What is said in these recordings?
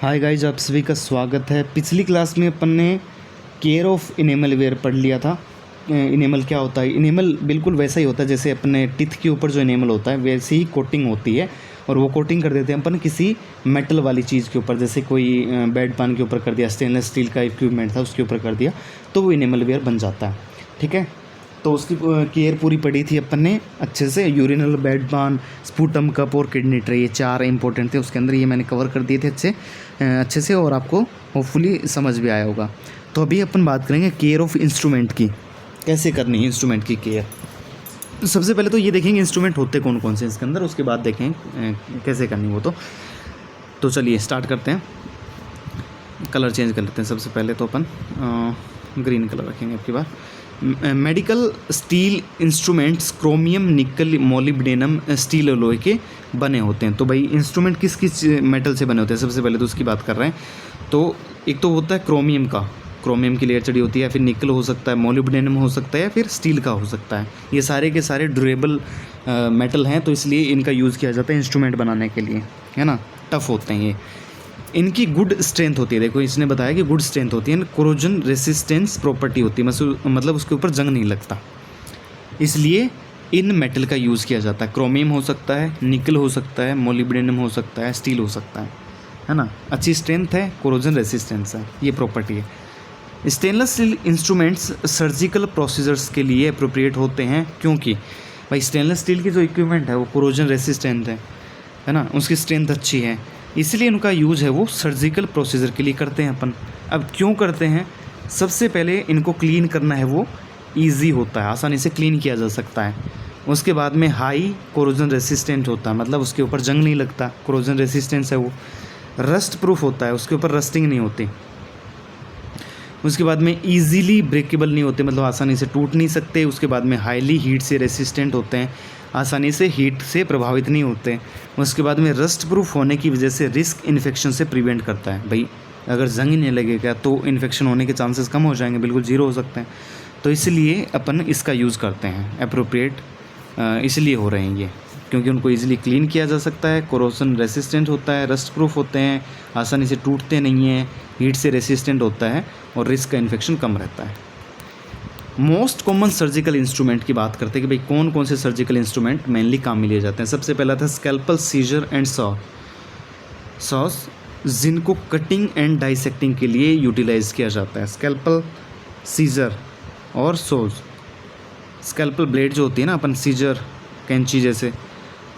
Hi guys, आप सभी का स्वागत है। पिछली क्लास में अपन ने केयर ऑफ इनेमल वेयर पढ़ लिया था। इनेमल क्या होता है? इनेमल बिल्कुल वैसा ही होता है जैसे अपने टिथ के ऊपर जो इनेमल होता है वैसे ही कोटिंग होती है, और वो कोटिंग कर देते हैं अपन किसी मेटल वाली चीज़ के ऊपर। जैसे कोई बेड पान के ऊपर कर दिया, स्टेनलेस स्टील का इक्विपमेंट था उसके ऊपर कर दिया, तो वो इनेमल वेयर बन जाता है। ठीक है, तो उसकी केयर पूरी पड़ी थी अपन ने अच्छे से। यूरिनल, बेड पान, स्पूटम कप और किडनी ट्रे, ये 4 इंपॉर्टेंट थे उसके अंदर। ये मैंने कवर कर दिए थे अच्छे से, और आपको होपफुली समझ भी आया होगा। तो अभी अपन बात करेंगे केयर ऑफ इंस्ट्रूमेंट की, कैसे करनी है इंस्ट्रूमेंट की केयर। सबसे पहले तो ये देखेंगे इंस्ट्रूमेंट होते कौन कौन से इसके अंदर, उसके बाद देखें कैसे करनी वो। तो चलिए स्टार्ट करते हैं। कलर चेंज कर लेते हैं। सबसे पहले तो अपन ग्रीन कलर रखेंगे आपकी बार। मेडिकल स्टील इंस्ट्रूमेंट्स क्रोमियम, निकल, मोलिब्डेनम, स्टील और लोहे के बने होते हैं। तो भाई इंस्ट्रूमेंट किस किस मेटल से बने होते हैं, सबसे पहले तो उसकी बात कर रहे हैं। तो एक तो होता है क्रोमियम का, क्रोमियम की लेयर चढ़ी होती है, फिर निकल हो सकता है, मोलिब्डेनम हो सकता है, या फिर स्टील का हो सकता है। ये सारे के सारे ड्यूरेबल मेटल हैं, तो इसलिए इनका यूज़ किया जाता है इंस्ट्रूमेंट बनाने के लिए, है ना। टफ़ होते हैं ये। इनकी गुड स्ट्रेंथ होती है। देखो इसने बताया कि गुड स्ट्रेंथ होती है, कोरोजन रेसिस्टेंस प्रॉपर्टी होती है, मतलब उसके ऊपर जंग नहीं लगता, इसलिए इन मेटल का यूज़ किया जाता है। क्रोमियम हो सकता है, निकल हो सकता है, मोलिब्डेनम हो सकता है, स्टील हो सकता है ना। अच्छी स्ट्रेंथ है, कोरोजन रेसिस्टेंस है, ये प्रॉपर्टी है। Stainless steel instruments surgical procedures के लिए अप्रोप्रिएट होते हैं, क्योंकि भाई स्टेनलेस स्टील की जो इक्विपमेंट है वो कोरोजन रेसिस्टेंट है ना, उसकी स्ट्रेंथ अच्छी है, इसलिए उनका यूज़ है वो सर्जिकल प्रोसीजर के लिए करते हैं अपन। अब क्यों करते हैं? सबसे पहले इनको क्लीन करना है वो इजी होता है, आसानी से क्लीन किया जा सकता है। उसके बाद में हाई कोरोजन रेसिस्टेंट होता है, मतलब उसके ऊपर जंग नहीं लगता, कोरोजन रेसिस्टेंस है वो। रस्ट प्रूफ होता है, उसके ऊपर रस्टिंग नहीं होती। उसके बाद में इजीली ब्रेकेबल नहीं होते, मतलब आसानी से टूट नहीं सकते। उसके बाद में हाईली हीट से रेसिस्टेंट होते हैं, आसानी से हीट से प्रभावित नहीं होते। उसके बाद में रस्ट प्रूफ होने की वजह से रिस्क इन्फेक्शन से प्रिवेंट करता है। भाई अगर जंग ही नहीं लगेगा तो इन्फेक्शन होने के चांसेस कम हो जाएंगे, बिल्कुल ज़ीरो हो सकते हैं। तो इसलिए अपन इसका यूज़ करते हैं। अप्रोप्रिएट इसलिए हो रहे हैं ये, क्योंकि उनको ईजिली क्लीन किया जा सकता है, कोरोजन रेसिस्टेंट होता है, रस्ट प्रूफ होते हैं, आसानी से टूटते नहीं हैं, हीट से रेसिस्टेंट होता है, और रिस्क का इन्फेक्शन कम रहता है। मोस्ट कॉमन सर्जिकल इंस्ट्रूमेंट की बात करते हैं कि भाई कौन कौन से सर्जिकल इंस्ट्रूमेंट मेनली काम में लिए जाते हैं। सबसे पहला था स्कैल्पल, सीजर एंड सॉस, जिनको कटिंग एंड डाइसेक्टिंग के लिए यूटिलाइज किया जाता है। स्कैल्पल, सीजर और सॉज। स्कैल्पल ब्लेड जो होती है ना अपन, सीजर कैंची जैसे,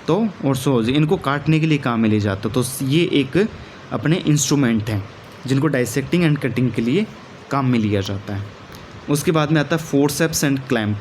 तो और सॉज, इनको काटने के लिए काम में लिए जाता है। तो ये एक अपने इंस्ट्रूमेंट हैं जिनको डाइसेक्टिंग एंड कटिंग के लिए काम में लिया जाता है। उसके बाद में आता है forceps and clamp.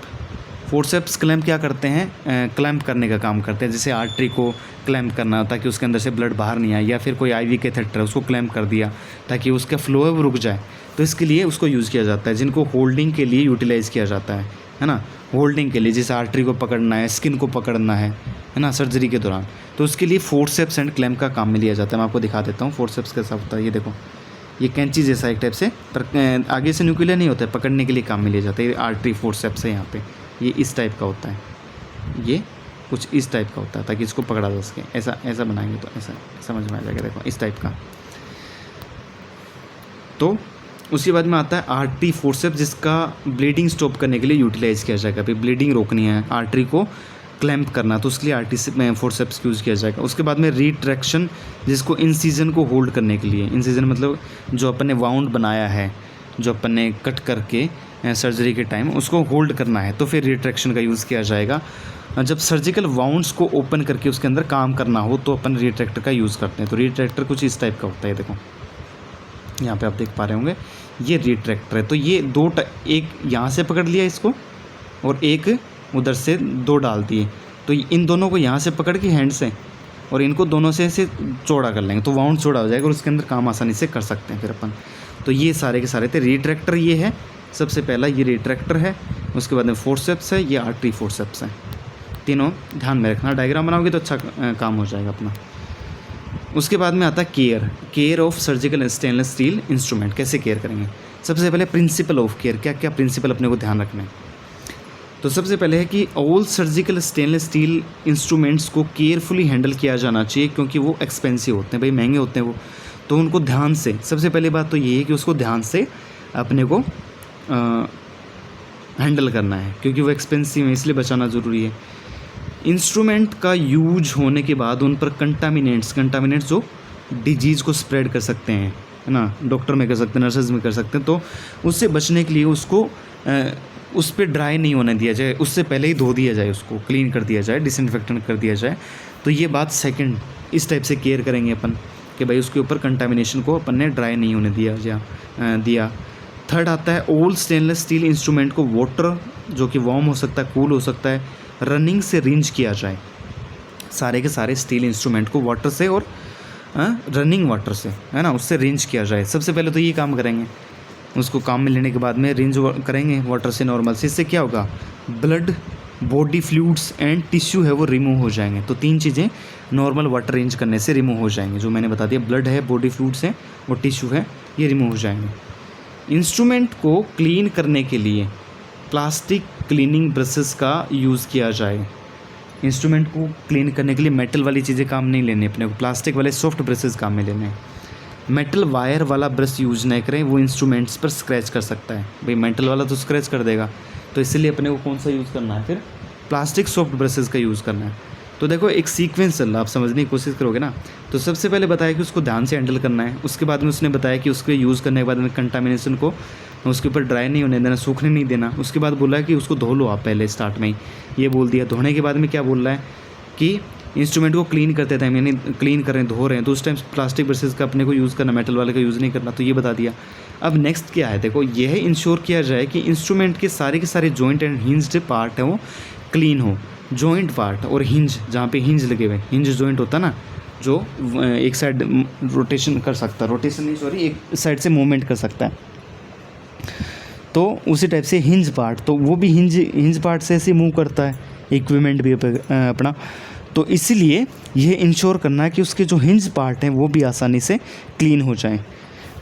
Forceps clamp क्या करते हैं? क्लैम्प करने का काम करते हैं। जैसे आर्टरी को क्लैम्प करना ताकि उसके अंदर से ब्लड बाहर नहीं आए, या फिर कोई आईवी कैथेटर है उसको क्लैम्प कर दिया ताकि उसका फ्लो है वो रुक जाए, तो इसके लिए उसको यूज़ किया जाता है। जिनको होल्डिंग के लिए यूटिलाइज़ किया जाता है ना, होल्डिंग के लिए, जैसे आर्टरी को पकड़ना है, स्किन को पकड़ना है ना सर्जरी के दौरान, तो उसके लिए फोर्सेप्स एंड क्लैम्प का काम में लिया जाता है। मैं आपको दिखा देता हूँ फोर्सेप्स कैसा होता है। ये देखो, ये कैंची जैसा एक टाइप से, पर आगे से न्यूक्लियर नहीं होता है, पकड़ने के लिए काम में लिया जाता है। ये आर्टरी फोर्सेप्स है यहाँ पे, ये इस टाइप का होता है, ये कुछ इस टाइप का होता है ताकि इसको पकड़ा जा सके। ऐसा बनाएंगे तो ऐसा समझ में आ जाएगा। देखो इस टाइप का। तो उसके बाद में आता है आर्टरी फोर्सेप्स, जिसका ब्लीडिंग स्टॉप करने के लिए यूटिलाइज़ किया जाएगा। फिर ब्लीडिंग रोकनी है, आर्टरी को क्लैम्प करना, तो उसके लिए आर्टरी फोर्सेप्स यूज़ किया जाएगा। उसके बाद में रिट्रैक्शन, जिसको इंसिजन को होल्ड करने के लिए, इंसिजन मतलब जो अपन ने वाउंड बनाया है, जो अपन ने कट करके सर्जरी के टाइम उसको होल्ड करना है, तो फिर रिट्रैक्शन का यूज़ किया जाएगा। जब सर्जिकल वाउंड्स को ओपन करके उसके अंदर काम करना हो तो अपन रिट्रैक्टर का यूज़ करते हैं। तो रिट्रैक्टर कुछ इस टाइप का होता है। देखो यहाँ पे आप देख पा रहे होंगे, ये रिट्रैक्टर है। तो ये एक यहाँ से पकड़ लिया इसको, और एक उधर से 2 डाल दिए, तो इन दोनों को यहाँ से पकड़ के हैंड से, और इनको दोनों से ऐसे चौड़ा कर लेंगे, तो वाउंड चौड़ा हो जाएगा और उसके अंदर काम आसानी से कर सकते हैं फिर अपन। तो ये सारे के सारे थे। रिट्रैक्टर ये है, सबसे पहला ये रिट्रैक्टर है। उसके बाद में फोर्सेप्स है, ये आर्टरी फोर्सेप्स है। तीनों ध्यान में रखना, डायग्राम बनाओगे तो अच्छा काम हो जाएगा अपना। उसके बाद में आता है care of surgical stainless steel instrument. कैसे केयर करेंगे? सबसे पहले प्रिंसिपल ऑफ केयर, क्या क्या प्रिंसिपल अपने को ध्यान रखना है। तो सबसे पहले है कि all surgical stainless steel instruments को केयरफुली हैंडल किया जाना चाहिए, क्योंकि वो एक्सपेंसिव होते हैं, भाई महंगे होते हैं वो। तो उनको ध्यान से, सबसे पहली बात तो ये है कि उसको ध्यान से अपने को हैंडल करना है, क्योंकि वो एक्सपेंसिव है, इसलिए बचाना ज़रूरी है। इंस्ट्रूमेंट का यूज होने के बाद उन पर कंटामिनेंट्स जो डिजीज़ को स्प्रेड कर सकते हैं, है ना, डॉक्टर में कर सकते हैं, नर्सेज में कर सकते हैं, तो उससे बचने के लिए उसको उस पर ड्राई नहीं होने दिया जाए, उससे पहले ही धो दिया जाए, उसको क्लीन कर दिया जाए, डिसइंफेक्टेंट कर दिया जाए। तो ये बात सेकंड, इस टाइप से केयर करेंगे अपन कि भाई उसके ऊपर कंटामिनेशन को अपन ने ड्राई नहीं होने दिया। थर्ड आता है ऑल स्टेनलेस स्टील इंस्ट्रूमेंट को वाटर, जो कि वार्म हो सकता है, कूल हो सकता है, रनिंग से रिंज किया जाए। सारे के सारे स्टील इंस्ट्रूमेंट को वाटर से और रनिंग वाटर से, है ना, उससे रिंज किया जाए। सबसे पहले तो ये काम करेंगे, उसको काम में लेने के बाद में रिंज करेंगे वाटर से नॉर्मल से। इससे क्या होगा, blood, body fluids and tissue है वो रिमूव हो जाएंगे। तो 3 चीज़ें नॉर्मल वाटर रिंज करने से रिमूव हो जाएंगे, जो मैंने बता दिया, ब्लड है, बॉडी फ्लूइड्स हैं और टिश्यू है, ये रिमूव हो जाएंगे। इंस्ट्रूमेंट को क्लीन करने के लिए प्लास्टिक क्लीनिंग ब्रशेस का यूज़ किया जाए। इंस्ट्रूमेंट को क्लीन करने के लिए मेटल वाली चीज़ें काम नहीं लेने अपने को, प्लास्टिक वाले सॉफ्ट ब्रशेस काम में लेने हैं। मेटल वायर वाला ब्रश यूज नहीं करें, वो इंस्ट्रूमेंट्स पर स्क्रैच कर सकता है। भाई मेटल वाला तो स्क्रैच कर देगा, तो इसलिए अपने को कौन सा यूज़ करना है, फिर प्लास्टिक सॉफ्ट ब्रशेस का यूज़ करना है। तो देखो एक सीक्वेंस चल रहा, आप समझने की कोशिश करोगे ना। तो सबसे पहले बताया कि उसको ध्यान से हैंडल करना है, उसके बाद में उसने बताया कि उसके यूज़ करने के बाद में कंटामिनेशन को उसके ऊपर ड्राई नहीं होने देना, सूखने नहीं देना। उसके बाद बोला कि उसको धो लो आप पहले, स्टार्ट में ही ये बोल दिया। धोने के बाद में क्या बोल रहा है कि इंस्ट्रूमेंट को क्लीन करते टाइम, यानी क्लीन कर रहे हैं, धो रहे हैं, तो उस टाइम प्लास्टिक ब्रशेस का अपने को यूज़ करना, मेटल वाले का यूज़ नहीं करना। तो ये बता दिया। अब नेक्स्ट क्या है, देखो यह इंश्योर किया जाए कि इंस्ट्रूमेंट के सारे जॉइंट एंड हिंज्ड पार्ट है वो क्लीन हो। जॉइंट पार्ट और हिंज, जहाँ पे हिंज लगे हुए, हिंज जॉइंट होता है ना, जो एक साइड रोटेशन कर सकता है, रोटेशन नहीं सॉरी, एक साइड से मूवमेंट कर सकता है, तो उसी टाइप से हिंज पार्ट, तो वो भी हिंज पार्ट से ऐसे मूव करता है, इक्विपमेंट भी अपना। तो इसीलिए यह इंश्योर करना है कि उसके जो हिंज पार्ट हैं वो भी आसानी से क्लीन हो जाएं।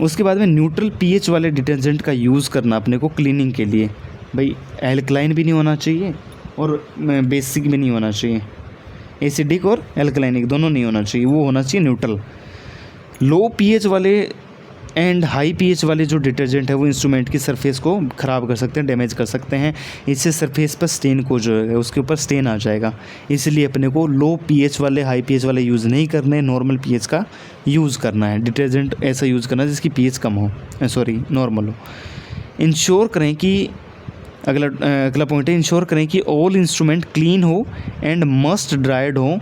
उसके बाद में न्यूट्रल पीएच वाले डिटर्जेंट का यूज़ करना अपने को क्लीनिंग के लिए। भाई एल्कलाइन भी नहीं होना चाहिए और बेसिक भी नहीं होना चाहिए, एसिडिक और एल्कलाइनिक दोनों नहीं होना चाहिए, वो होना चाहिए न्यूट्रल। लो पीएच वाले एंड हाई पीएच वाले जो डिटर्जेंट है वो इंस्ट्रूमेंट की सरफेस को ख़राब कर सकते हैं, डैमेज कर सकते हैं। इससे सरफेस पर स्टेन को जो है उसके ऊपर स्टेन आ जाएगा। इसलिए अपने को लो पीएच वाले, हाई पीएच वाले यूज़ नहीं करने, नॉर्मल पीएच का यूज़ करना है। डिटर्जेंट ऐसा यूज़ करना है जिसकी पीएच कम हो, नॉर्मल हो। इंश्योर करें कि अगला पॉइंट है, इंश्योर करें कि ऑल इंस्ट्रूमेंट क्लीन हो एंड मस्ट ड्राइड हो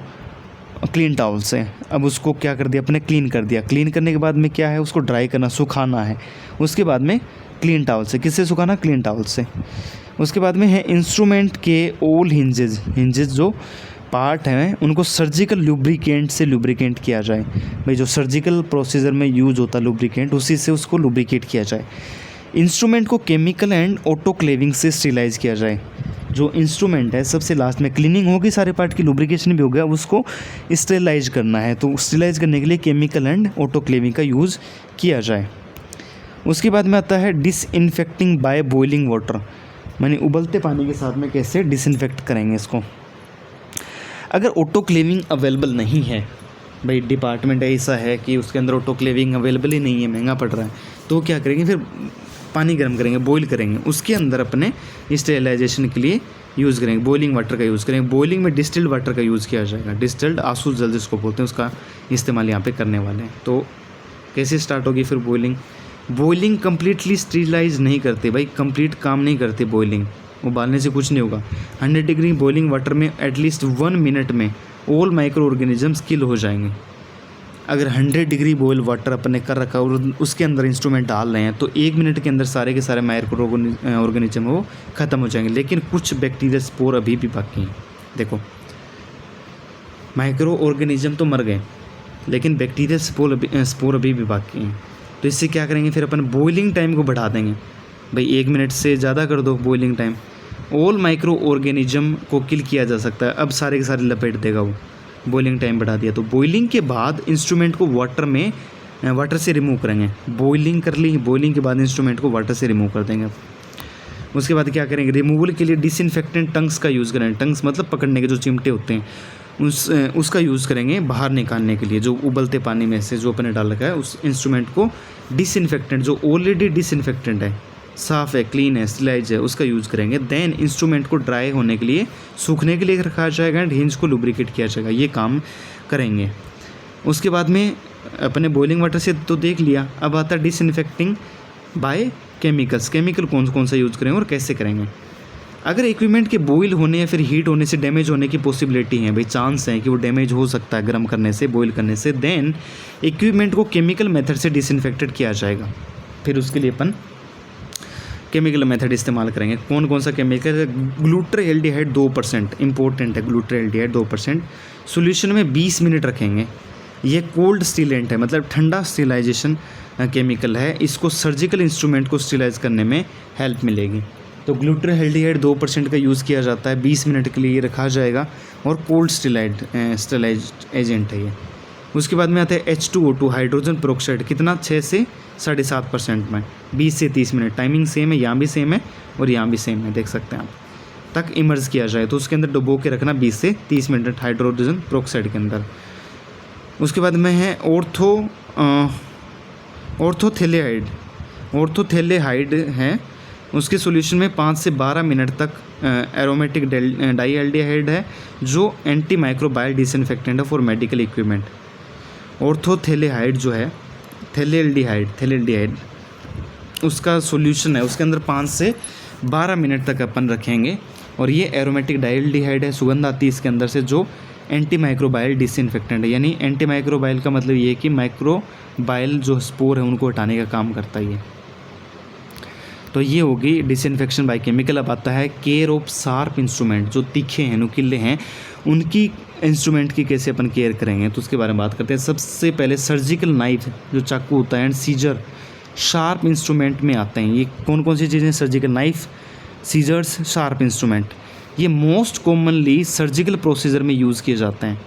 क्लीन टावल से। अब उसको क्या कर दिया, अपने क्लीन कर दिया। क्लीन करने के बाद में क्या है, उसको ड्राई करना, सुखाना है। उसके बाद में क्लीन टावल से, किससे सुखाना, क्लीन टावल से। उसके बाद में है इंस्ट्रूमेंट के ऑल हिंजेस जो पार्ट हैं उनको सर्जिकल लुब्रिकेंट से लुब्रिकेंट किया जाए। भाई जो सर्जिकल प्रोसीजर में यूज होता है लुब्रिकेंट, उसी से उसको लुब्रिकेट किया जाए। इंस्ट्रूमेंट को केमिकल एंड ऑटोक्लेविंग से स्टेरिलाइज किया जाए। जो इंस्ट्रूमेंट है सबसे लास्ट में क्लीनिंग होगी, सारे पार्ट की लुब्रिकेशन भी हो गया, उसको स्टेरिलाइज करना है। तो स्टेरिलाइज करने के लिए केमिकल एंड ऑटोक्लेविंग का यूज़ किया जाए। उसके बाद में आता है डिसइंफेक्टिंग बाय बॉइलिंग वाटर, माने उबलते पानी के साथ में कैसे डिसइंफेक्ट करेंगे इसको। अगर ऑटोक्लेविंग अवेलेबल नहीं है, भाई डिपार्टमेंट ऐसा है कि उसके अंदर ऑटोक्लेविंग अवेलेबल ही नहीं है, महंगा पड़ रहा है, तो क्या करेंगे, फिर पानी गर्म करेंगे, बॉईल करेंगे, उसके अंदर अपने स्टेरिलाइजेशन के लिए यूज़ करेंगे, बॉइलिंग वाटर का यूज़ करेंगे। बॉइलिंग में डिस्टिल्ड वाटर का यूज़ किया जाएगा, डिस्टिल्ड आंसू जल जिसको बोलते हैं, उसका इस्तेमाल यहाँ पे करने वाले हैं। तो कैसे स्टार्ट होगी फिर बॉइलिंग कंप्लीटली स्टेरिलाइज नहीं करते भाई, कंप्लीट काम नहीं करते बॉइलिंग, उबालने से कुछ नहीं होगा। 100 डिग्री बॉइलिंग वाटर में एटलीस्ट 1 मिनट में ऑल माइक्रो ऑर्गेनिजम्स किल हो जाएंगे। अगर 100 डिग्री बॉयल वाटर अपने कर रखा और उसके अंदर इंस्ट्रूमेंट डाल रहे हैं तो 1 मिनट के अंदर सारे के सारे माइक्रो ऑर्गेनिज्म वो ख़त्म हो जाएंगे। लेकिन कुछ बैक्टीरिया स्पोर अभी भी बाकी हैं। देखो माइक्रो ऑर्गेनिज्म तो मर गए, लेकिन बैक्टीरिया स्पोर अभी भी बाकी हैं। तो इससे क्या करेंगे, फिर अपन बॉइलिंग टाइम को बढ़ा देंगे। भाई 1 मिनट से ज़्यादा कर दो boiling time, all micro organism को किल किया जा सकता है। अब सारे के सारे लपेट देगा वो, बॉइलिंग टाइम बढ़ा दिया। तो बॉइलिंग के बाद इंस्ट्रूमेंट को वाटर से रिमूव करेंगे। बॉइलिंग कर ली, बॉइलिंग के बाद इंस्ट्रूमेंट को वाटर से रिमूव कर देंगे। उसके बाद क्या करेंगे, रिमूवल के लिए डिसइंफेक्टेंट टंग्स का यूज़ करेंगे। टंग्स मतलब पकड़ने के जो चिमटे होते हैं, उसका यूज़ करेंगे बाहर निकालने के लिए, जो उबलते पानी में से जो अपने डाल रखा है उस इंस्ट्रूमेंट को डिसइंफेक्टेंट, जो ऑलरेडी डिसइंफेक्टेंट है, साफ़ है, क्लीन है, स्टेलाइज है, उसका यूज़ करेंगे। देन इंस्ट्रूमेंट को ड्राई होने के लिए, सूखने के लिए रखा जाएगा एंड हिंज को लुब्रिकेट किया जाएगा। ये काम करेंगे। उसके बाद में अपने बॉइलिंग वाटर से तो देख लिया, अब आता है डिसइंफेक्टिंग बाय केमिकल्स। केमिकल कौन कौन सा यूज़ करेंगे और कैसे करेंगे। अगर इक्विपमेंट के बॉईल होने या फिर हीट होने से डैमेज होने की पॉसिबिलिटी है, भाई चांस है कि वो डैमेज हो सकता है गर्म करने से, बॉईल करने से, देन इक्विपमेंट को केमिकल मेथड से डिसइंफेक्टेड किया जाएगा। फिर उसके लिए अपन केमिकल मेथड इस्तेमाल करेंगे। कौन कौन सा केमिकल? ग्लूटाल्डिहाइड 2%, इंपॉर्टेंट है ग्लूटाल्डिहाइड 2%। सॉल्यूशन में 20 मिनट रखेंगे। ये कोल्ड स्टीलेंट है, मतलब ठंडा स्टीलाइजेशन केमिकल है। इसको सर्जिकल इंस्ट्रूमेंट को स्टीलाइज करने में हेल्प मिलेगी। तो ग्लूटाल्डिहाइड 2% का यूज़ किया जाता है, 20 मिनट के लिए रखा जाएगा और कोल्ड स्टीलाइज एजेंट है ये। उसके बाद में आता है H2O2 हाइड्रोजन पेरोक्साइड, कितना? 6 से 7.5% में, 20 से 30 मिनट। टाइमिंग सेम है, यहाँ भी सेम है और यहाँ भी सेम है, देख सकते हैं आप। तक इमर्ज किया जाए तो उसके अंदर डुबो के रखना 20 से 30 मिनट हाइड्रोजन पेरोक्साइड के अंदर। उसके बाद में है ऑर्थोथेलेहाइड है, उसके सॉल्यूशन में 5 से 12 मिनट तक एरोमेटिक डाइएल्डिहाइड है, जो एंटी माइक्रोबायल डिसइंफेक्टेंट है फॉर मेडिकल इक्विपमेंट। ऑर्थोथेलेहाइड जो है, थेलेल्डिहाइड उसका सॉल्यूशन है, उसके अंदर 5 से 12 मिनट तक अपन रखेंगे। और ये एरोमेटिक डाइएल्डिहाइड है, सुगंध आती है इसके अंदर से, जो एंटी माइक्रोबायल डिसइंफेक्टेंट है। यानी एंटी माइक्रोबायल का मतलब ये है कि माइक्रोबायल जो स्पोर है उनको हटाने का काम करता है ये। तो ये होगी डिसइंफेक्शन बाय केमिकल। अब आता है केयर ऑफ शार्प इंस्ट्रूमेंट, जो तीखे हैं, नुकीले हैं, उनकी इंस्ट्रूमेंट की कैसे अपन केयर करेंगे, तो उसके बारे में बात करते हैं। सबसे पहले सर्जिकल नाइफ, जो चाकू होता है, एंड सीजर शार्प इंस्ट्रूमेंट में आते हैं। ये कौन कौन सी चीज़ें? Surgical knife, scissors, sharp instrument. ये मोस्ट कॉमनली सर्जिकल प्रोसीजर में यूज़ किए जाते हैं।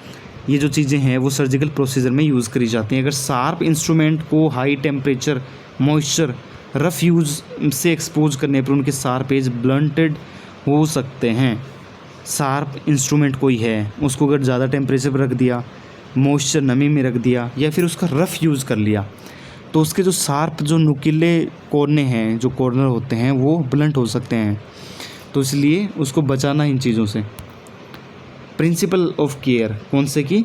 ये जो चीज़ें हैं वो सर्जिकल प्रोसीजर में यूज़ करी जाती हैं। अगर शार्प इंस्ट्रूमेंट को high temperature, moisture, rough use से एक्सपोज करने पर उनके शार्प एज ब्लंटेड हो सकते हैं। शार्प इंस्ट्रूमेंट कोई है, उसको अगर ज़्यादा टेम्परेचर पर रख दिया, मॉइस्चर, नमी में रख दिया, या फिर उसका रफ़ यूज़ कर लिया, तो उसके जो शार्प, जो नुकीले कोने हैं, जो कॉर्नर होते हैं, वो ब्लंट हो सकते हैं। तो इसलिए उसको बचाना इन चीज़ों से। प्रिंसिपल ऑफ केयर कौन से की?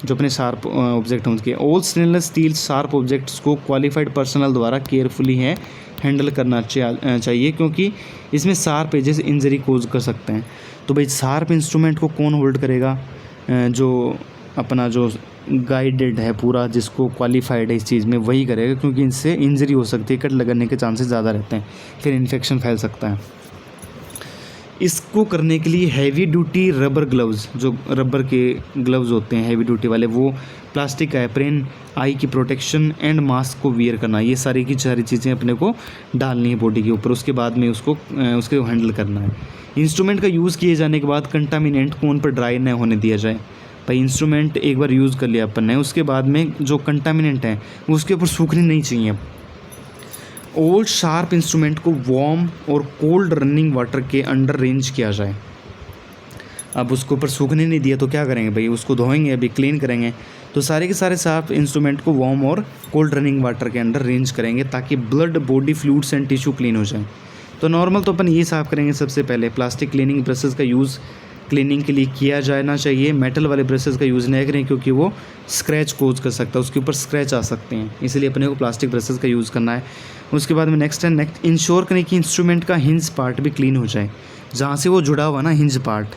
जो अपने शार्प ऑब्जेक्ट हैं उसके। All stainless steel sharp objects को क्वालिफाइड पर्सनल द्वारा केयरफुली है हैंडल करना चाहिए, क्योंकि इसमें शार्प एजेस इंजरी कोज कर सकते हैं। तो भाई शार्प इंस्ट्रूमेंट को कौन होल्ड करेगा? जो अपना जो गाइडेड है पूरा, जिसको क्वालिफाइड है इस चीज़ में, वही करेगा, क्योंकि इनसे इंजरी हो सकती है, कट लगने के चांसेस ज़्यादा रहते हैं, फिर इन्फेक्शन फैल सकता है। इसको करने के लिए हैवी ड्यूटी रबर ग्लव्स, जो रबर के ग्लव्स होते हैं हैवी ड्यूटी वाले, वो प्लास्टिक का एप्रेन, आई की प्रोटेक्शन एंड मास्क को वियर करना, ये सारी की सारी चीज़ें अपने को डालनी है बॉडी के ऊपर। उसके बाद में उसके हैंडल करना है। इंस्ट्रूमेंट का यूज़ किए जाने के बाद कंटामिनेंट को उन पर ड्राई न होने दिया जाए। भाई इंस्ट्रूमेंट एक बार यूज़ कर लिया अपन ने, उसके बाद में जो कंटामिनेंट है वो उसके ऊपर सूखनी नहीं चाहिए। ओल्ड शार्प इंस्ट्रूमेंट को वार्म और कोल्ड रनिंग वाटर के अंडर रेंज किया जाए। अब उसके ऊपर सूखने नहीं दिया तो क्या करेंगे भाई? उसको धोएंगे, अभी क्लीन करेंगे। तो सारे के सारे शार्प इंस्ट्रूमेंट को वार्म और कोल्ड रनिंग वाटर के अंडर रेंज करेंगे, ताकि blood, body fluids and tissue clean हो जाए। तो नॉर्मल तो अपन ये साफ़ करेंगे सबसे पहले। प्लास्टिक क्लीनिंग ब्रशेज़ का यूज़ क्लीनिंग के लिए किया जाना चाहिए। मेटल वाले ब्रशेज़ का यूज़ नहीं करें, क्योंकि वो स्क्रैच कोज कर सकता है, उसके ऊपर स्क्रैच आ सकते हैं, इसलिए अपने को प्लास्टिक ब्रशेज़ का यूज़ करना है। उसके बाद में नेक्स्ट इंश्योर करें कि इंस्ट्रूमेंट का हिंज पार्ट भी क्लीन हो जाए, जहाँ से वो जुड़ा हुआ ना हिंज पार्ट,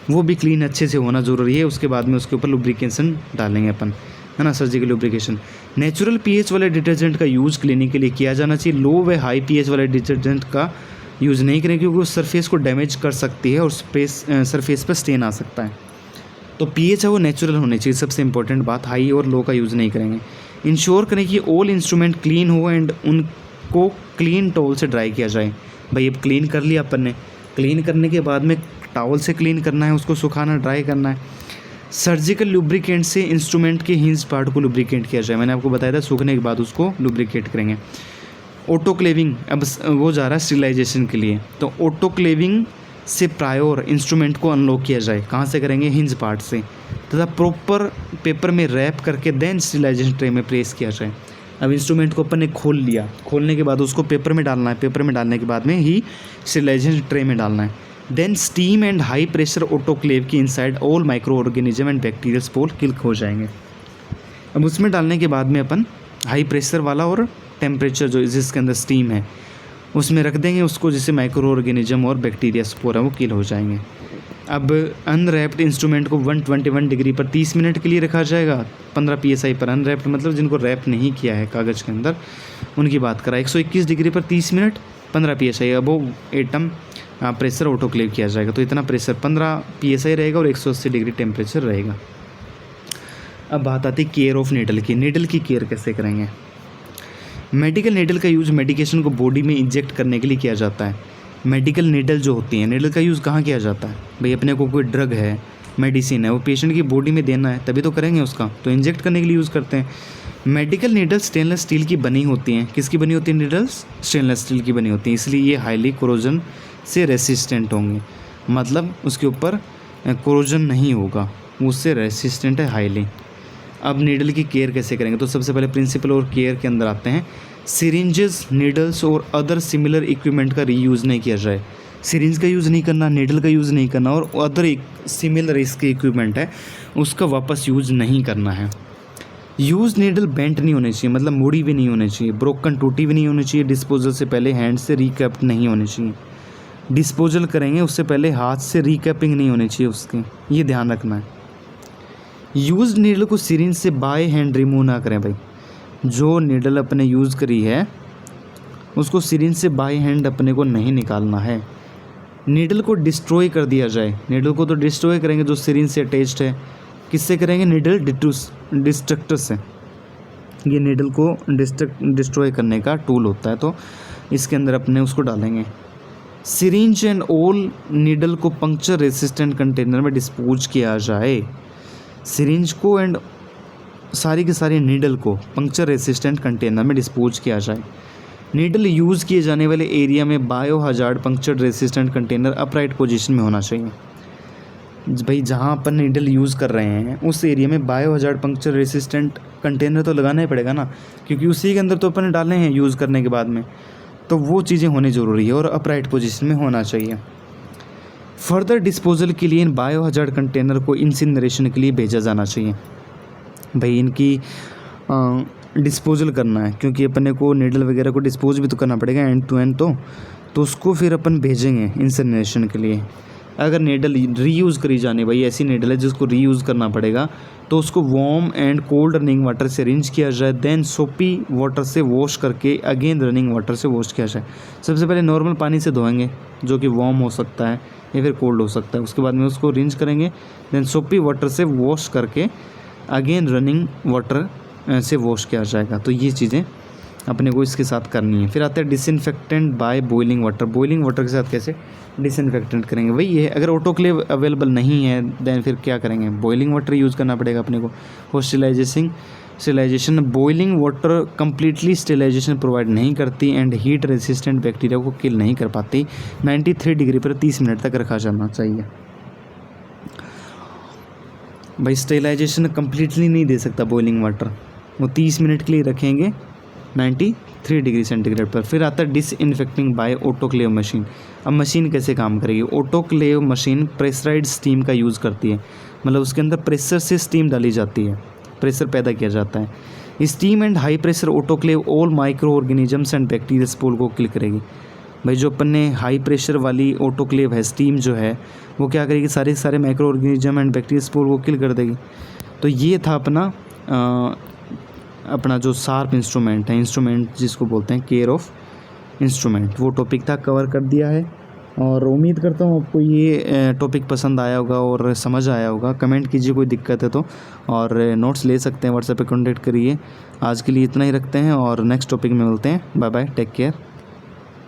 वो भी क्लीन अच्छे से होना ज़रूरी है। उसके बाद में उसके ऊपर लुब्रिकेशन डालेंगे अपन, है ना, सर्जिकल लुब्रिकेशन। नेचुरल पीएच वाले डिटर्जेंट का यूज़ क्लीनिंग के लिए किया जाना चाहिए। लो व हाई पीएच वाले डिटर्जेंट का यूज़ नहीं करें, क्योंकि वो सरफेस को डैमेज कर सकती है और सरफेस पर स्टेन आ सकता है। तो पीएच है वो नेचुरल होनी चाहिए, सबसे इंपॉर्टेंट बात। हाई और लो का यूज़ नहीं करेंगे। इंश्योर करें कि ऑल इंस्ट्रूमेंट क्लीन हो एंड उनको क्लीन टॉवल से ड्राई किया जाए। भाई अब क्लीन कर लिया अपन ने, क्लीन करने के बाद में टॉवल से क्लीन करना है, उसको सुखाना, ड्राई करना है। सर्जिकल लुब्रिकेंट से इंस्ट्रूमेंट के हिंज पार्ट को लुब्रिकेट किया जाए। मैंने आपको बताया था सूखने के बाद उसको लुब्रिकेट करेंगे। ऑटोक्लेविंग, अब वो जा रहा है स्टीलाइजेशन के लिए। तो ऑटोक्लेविंग से प्रायोर इंस्ट्रूमेंट को अनलॉक किया जाए। कहाँ से करेंगे? हिंज पार्ट से, तथा प्रॉपर पेपर में रैप करके देन स्टेरिलाइजेशन ट्रे में प्लेस किया जाए। अब इंस्ट्रूमेंट को अपन ने खोल लिया, खोलने के बाद उसको पेपर में डालना है, पेपर में डालने के बाद में ही स्टेरिलाइजेशन ट्रे में डालना है। Then steam and high pressure autoclave की inside all microorganism and bacterial spore kill हो जाएंगे। अब उसमें डालने के बाद में अपन हाई प्रेशर वाला और टेम्परेचर जो जिसके अंदर स्टीम है उसमें रख देंगे उसको, जिससे माइक्रो ऑर्गेनिज्म और बैक्टीरिया स्पोर है वो किल हो जाएंगे। अब अनरैप्ड इंस्ट्रूमेंट को 121 डिग्री पर 30 मिनट के लिए रखा जाएगा, 15 PSI पर। अनरैप्ड मतलब जिनको रैप नहीं किया है कागज़ के अंदर उनकी बात करा। 121 डिग्री पर 30 minute 15 PSI above atom pressure autoclave किया जाएगा। तो इतना प्रेशर 15 PSI रहेगा और 180 डिग्री टेम्परेचर रहेगा। अब बात आती है केयर ऑफ नीडल की। नीडल की केयर कैसे करेंगे? मेडिकल नीडल का यूज़ मेडिकेशन को बॉडी में इंजेक्ट करने के लिए किया जाता है। मेडिकल नीडल जो होती हैं, नीडल का यूज़ कहाँ किया जाता है? भाई अपने को कोई ड्रग है, मेडिसिन है, वो पेशेंट की बॉडी में देना है तभी तो करेंगे उसका, तो इंजेक्ट करने के लिए यूज़ करते हैं। मेडिकल नीडल्स स्टेनलेस स्टील की बनी होती हैं। किसकी बनी होती है नीडल्स? स्टेनलेस स्टील की बनी होती हैं, इसलिए ये हाईली कोरोजन से रेसिस्टेंट होंगे। मतलब उसके ऊपर कोरोजन नहीं होगा, उससे रेसिस्टेंट है हाईली। अब नीडल की केयर कैसे करेंगे? तो सबसे पहले प्रिंसिपल और केयर के अंदर आते हैं। सिरिंजेस, नीडल्स और अदर सिमिलर इक्विपमेंट का रीयूज़ नहीं किया जाए। सिरिंज का यूज़ नहीं करना, नीडल का यूज़ नहीं करना, और अदर एक सिमिलर इसके इक्विपमेंट है उसका वापस यूज़ नहीं करना है। यूज़ नीडल बेंट नहीं होनी चाहिए, मतलब मुड़ी भी नहीं होनी चाहिए, ब्रोकन टूटी भी नहीं होनी चाहिए। डिस्पोजल से पहले हैंड से रिकैप्ड नहीं होनी चाहिए। डिस्पोजल करेंगे उससे पहले हाथ से रिकैपिंग नहीं होनी चाहिए उसके, ये ध्यान रखना है। यूज़ नीडल को सिरिंज से बाय हैंड रिमूव ना करें। भाई जो नीडल अपने यूज़ करी है उसको सिरिंज से बाय हैंड अपने को नहीं निकालना है। नीडल को डिस्ट्रॉय कर दिया जाए। नीडल को तो डिस्ट्रॉय करेंगे जो सिरिंज से अटैच्ड है। किससे करेंगे? नीडल डिस्ट्रक्टर से। ये नीडल को डिस्ट्रॉय करने का टूल होता है, तो इसके अंदर अपने उसको डालेंगे। सिरिंज एंड ऑल नीडल को पंक्चर रेसिस्टेंट कंटेनर में डिस्पोज किया जाए। सिरिंज को एंड सारी की सारी नीडल को पंक्चर रेसिस्टेंट कंटेनर में डिस्पोज किया जाए। नीडल यूज़ किए जाने वाले एरिया में bio hazard puncture resistant container upright position में होना चाहिए। भाई जहाँ अपन नीडल यूज़ कर रहे हैं उस एरिया में bio hazard puncture resistant container तो लगाना ही पड़ेगा ना, क्योंकि उसी के अंदर तो अपन डाले हैं यूज़ करने के बाद में, तो वो चीज़ें होनी ज़रूरी है और अपराइट पोजीशन में होना चाहिए। फर्दर डिस्पोजल के लिए इन बायो हजार्ड कंटेनर को इंसिनरेशन के लिए भेजा जाना चाहिए। भाई इनकी डिस्पोजल करना है, क्योंकि अपने को नीडल वगैरह को डिस्पोज भी तो करना पड़ेगा एंड टू एंड, तो उसको फिर अपन भेजेंगे इंसिनरेशन के लिए। अगर नीडल रीयूज़ करी जाने, भाई ऐसी नीडल है जिसको रीयूज़ करना पड़ेगा, तो उसको warm and cold running water से रिंच किया जाए, देन सोपी वाटर से वॉश करके अगेन रनिंग वाटर से वॉश किया जाए। सबसे पहले नॉर्मल पानी से धोएंगे जो कि वार्म हो सकता है या फिर कोल्ड हो सकता है, उसके बाद में उसको रिंच करेंगे, देन सोपी वाटर से वॉश करके अगेन रनिंग वाटर से वॉश किया जाएगा। तो ये चीज़ें अपने को इसके साथ करनी है। फिर आता है disinfectant by boiling water. Boiling water के साथ कैसे डिसइंफेक्टेंट करेंगे? वही है, अगर ऑटोक्लेव अवेलेबल नहीं है देन फिर क्या करेंगे? बॉइलिंग वाटर यूज़ करना पड़ेगा अपने को। और sterilisation boiling water completely sterilisation provide नहीं करती एंड हीट रेसिस्टेंट बैक्टीरिया को किल नहीं कर पाती। 93 डिग्री पर 30 मिनट तक रखा जाना चाहिए। भाई स्टेरिलाइजेशन कंप्लीटली नहीं दे सकता बॉइलिंग वाटर, वो 30 मिनट के लिए रखेंगे 93 डिग्री सेंटीग्रेड पर। फिर आता है डिसइंफेक्टिंग बाय ऑटोक्लेव मशीन। अब मशीन कैसे काम करेगी? ऑटोक्लेव मशीन प्रेशराइज्ड स्टीम का यूज़ करती है, मतलब उसके अंदर प्रेशर से स्टीम डाली जाती है, प्रेशर पैदा किया जाता है। Steam and high pressure autoclave all micro organisms and bacteria spore को किल करेगी। भाई जो अपन ने हाई प्रेशर वाली ऑटोक्लेव है, स्टीम जो है वो क्या करेगी? सारे micro organism and bacteria spore को किल कर देगी। तो ये था अपना जो शार्प इंस्ट्रूमेंट है, इंस्ट्रूमेंट जिसको बोलते हैं केयर ऑफ इंस्ट्रूमेंट, वो टॉपिक था, कवर कर दिया है। और उम्मीद करता हूँ आपको ये टॉपिक पसंद आया होगा और समझ आया होगा। कमेंट कीजिए कोई दिक्कत है तो, और नोट्स ले सकते हैं, व्हाट्सएप पे कॉन्टेक्ट करिए। आज के लिए इतना ही रखते हैं और नेक्स्ट टॉपिक में मिलते हैं। Bye bye, take care.